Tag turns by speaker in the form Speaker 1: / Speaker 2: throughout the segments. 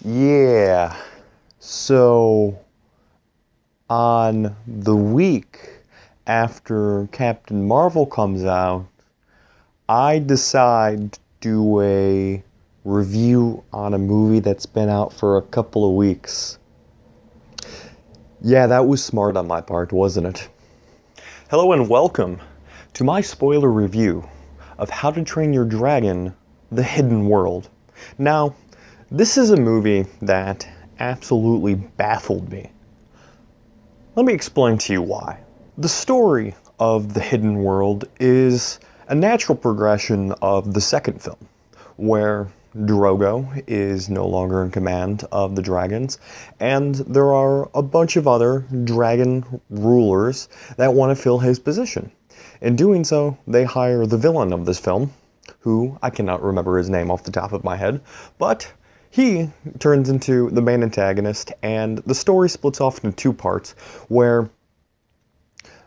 Speaker 1: Yeah. So, on the week after Captain Marvel comes out, I decide to do a review on a movie that's been out for a couple of weeks. Yeah, that was smart on my part, wasn't it? Hello and welcome to my spoiler review of How to Train Your Dragon: The Hidden World. Now, this is a movie that absolutely baffled me. Let me explain to you why. The story of The Hidden World is a natural progression of the second film, where Drogo is no longer in command of the dragons, and there are a bunch of other dragon rulers that want to fill his position. In doing so, they hire the villain of this film, who I cannot remember his name off the top of my head, but he turns into the main antagonist, and the story splits off into two parts, where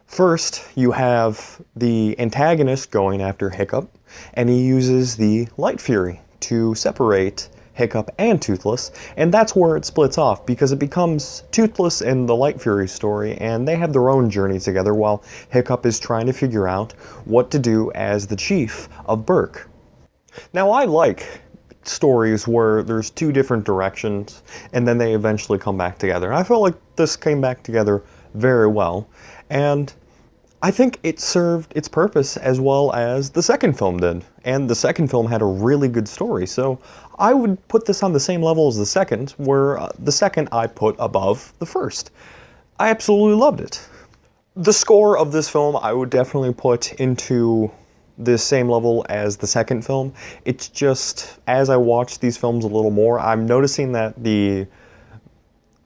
Speaker 1: first you have the antagonist going after Hiccup, and he uses the Light Fury to separate Hiccup and Toothless, and that's where it splits off, because it becomes Toothless and the Light Fury story, and they have their own journey together while Hiccup is trying to figure out what to do as the chief of Berk. Now, I like stories where there's two different directions and then they eventually come back together. I felt like this came back together very well, and I think it served its purpose as well as the second film did. And the second film had a really good story, so I would put this on the same level as the second, where the second I put above the first. I absolutely loved it. The score of this film I would definitely put into the same level as the second film. It's just, as I watch these films a little more, I'm noticing that the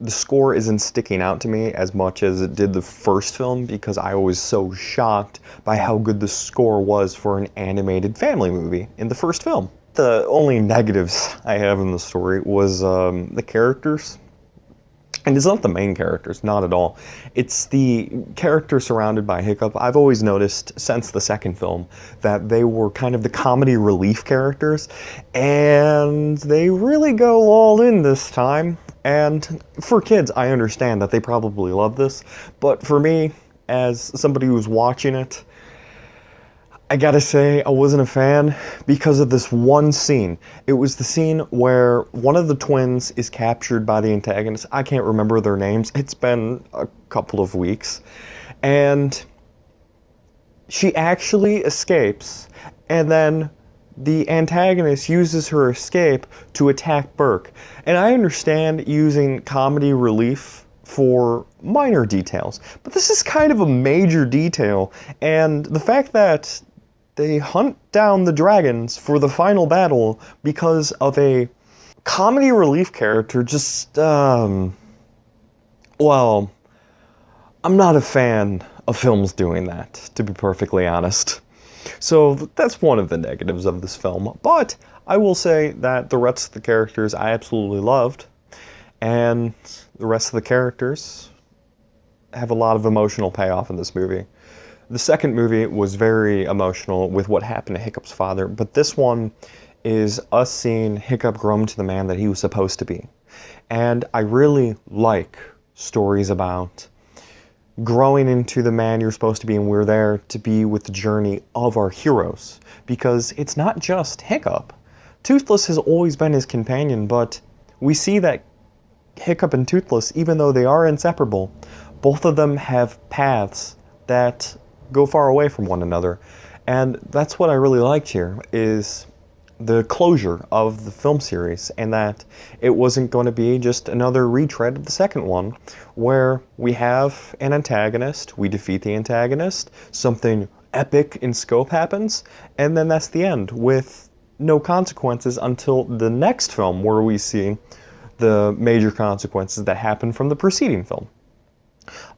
Speaker 1: score isn't sticking out to me as much as it did the first film, because I was so shocked by how good the score was for an animated family movie in the first film. The only negatives I have in the story was the characters. And it's not the main characters, not at all. It's the characters surrounded by Hiccup. I've always noticed since the second film that they were kind of the comedy relief characters, and they really go all in this time. And for kids, I understand that they probably love this, but for me, as somebody who's watching it, I gotta say, I wasn't a fan because of this one scene. It was the scene where one of the twins is captured by the antagonist. I can't remember their names. It's been a couple of weeks. And she actually escapes, and then the antagonist uses her escape to attack Berk. And I understand using comedy relief for minor details, but this is kind of a major detail, and the fact that they hunt down the dragons for the final battle because of a comedy relief character just, well, I'm not a fan of films doing that, to be perfectly honest. So that's one of the negatives of this film, but I will say that the rest of the characters I absolutely loved, and the rest of the characters have a lot of emotional payoff in this movie. The second movie was very emotional with what happened to Hiccup's father, but this one is us seeing Hiccup grow into the man that he was supposed to be. And I really like stories about growing into the man you're supposed to be, and we're there to be with the journey of our heroes, because it's not just Hiccup. Toothless has always been his companion, but we see that Hiccup and Toothless, even though they are inseparable, both of them have paths that go far away from one another. And that's what I really liked here, is the closure of the film series, and that it wasn't going to be just another retread of the second one, where we have an antagonist, we defeat the antagonist, something epic in scope happens, and then that's the end, with no consequences until the next film, where we see the major consequences that happen from the preceding film.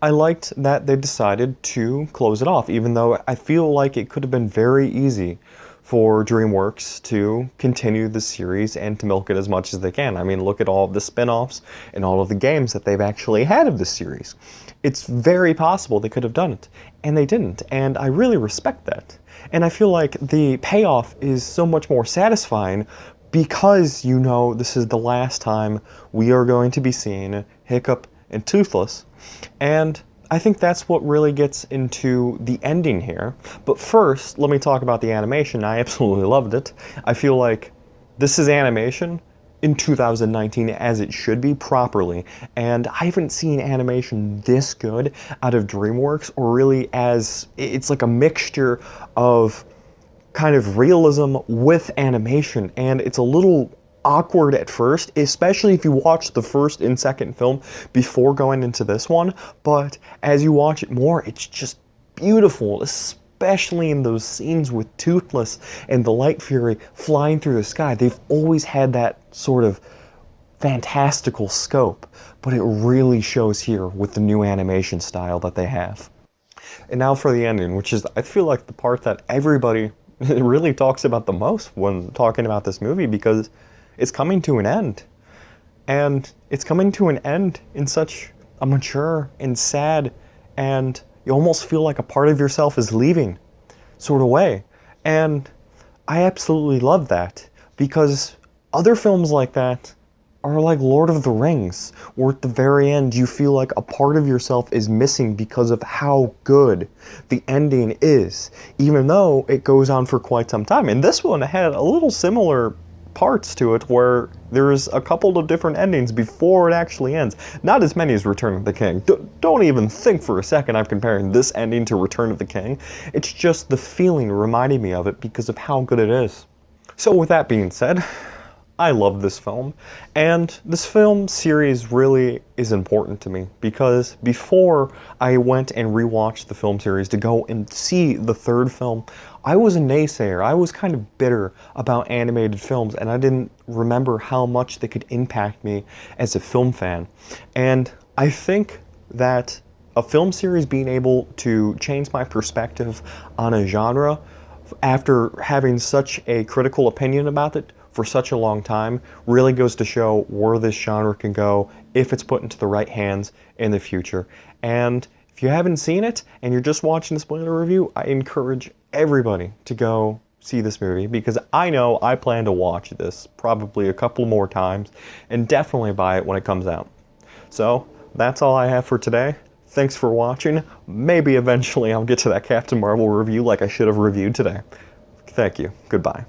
Speaker 1: I liked that they decided to close it off, even though I feel like it could have been very easy for DreamWorks to continue the series and to milk it as much as they can. I mean, look at all of the spin-offs and all of the games that they've actually had of this series. It's very possible they could have done it, and they didn't, and I really respect that. And I feel like the payoff is so much more satisfying because you know this is the last time we are going to be seeing Hiccup and Toothless. And I think that's what really gets into the ending here. But first, let me talk about the animation. I absolutely loved it. I feel like this is animation in 2019 as it should be properly, and I haven't seen animation this good out of DreamWorks, or really as it's like a mixture of kind of realism with animation, and it's a little awkward at first, especially if you watch the first and second film before going into this one, but as you watch it more, it's just beautiful, especially in those scenes with Toothless and the Light Fury flying through the sky. They've always had that sort of fantastical scope, but it really shows here with the new animation style that they have. And now for the ending, which is, I feel like, the part that everybody really talks about the most when talking about this movie, because it's coming to an end. And it's coming to an end in such a mature and sad, and you almost feel like a part of yourself is leaving sort of way. And I absolutely love that, because other films like that are like Lord of the Rings, where at the very end you feel like a part of yourself is missing because of how good the ending is, even though it goes on for quite some time. And this one had a little similar parts to it, where there's a couple of different endings before it actually ends. Not as many as Return of the King. Don't even think for a second I'm comparing this ending to Return of the King. It's just the feeling reminding me of it because of how good it is. So with that being said, I love this film, and this film series really is important to me, because before I went and rewatched the film series to go and see the third film, I was a naysayer. I was kind of bitter about animated films, and I didn't remember how much they could impact me as a film fan. And I think that a film series being able to change my perspective on a genre after having such a critical opinion about it for such a long time really goes to show where this genre can go if it's put into the right hands in the future. And if you haven't seen it and you're just watching the spoiler review, I encourage everybody to go see this movie, because I know I plan to watch this probably a couple more times and definitely buy it when it comes out. So that's all I have for today. Thanks for watching. Maybe eventually I'll get to that Captain Marvel review like I should have reviewed today. Thank you. Goodbye.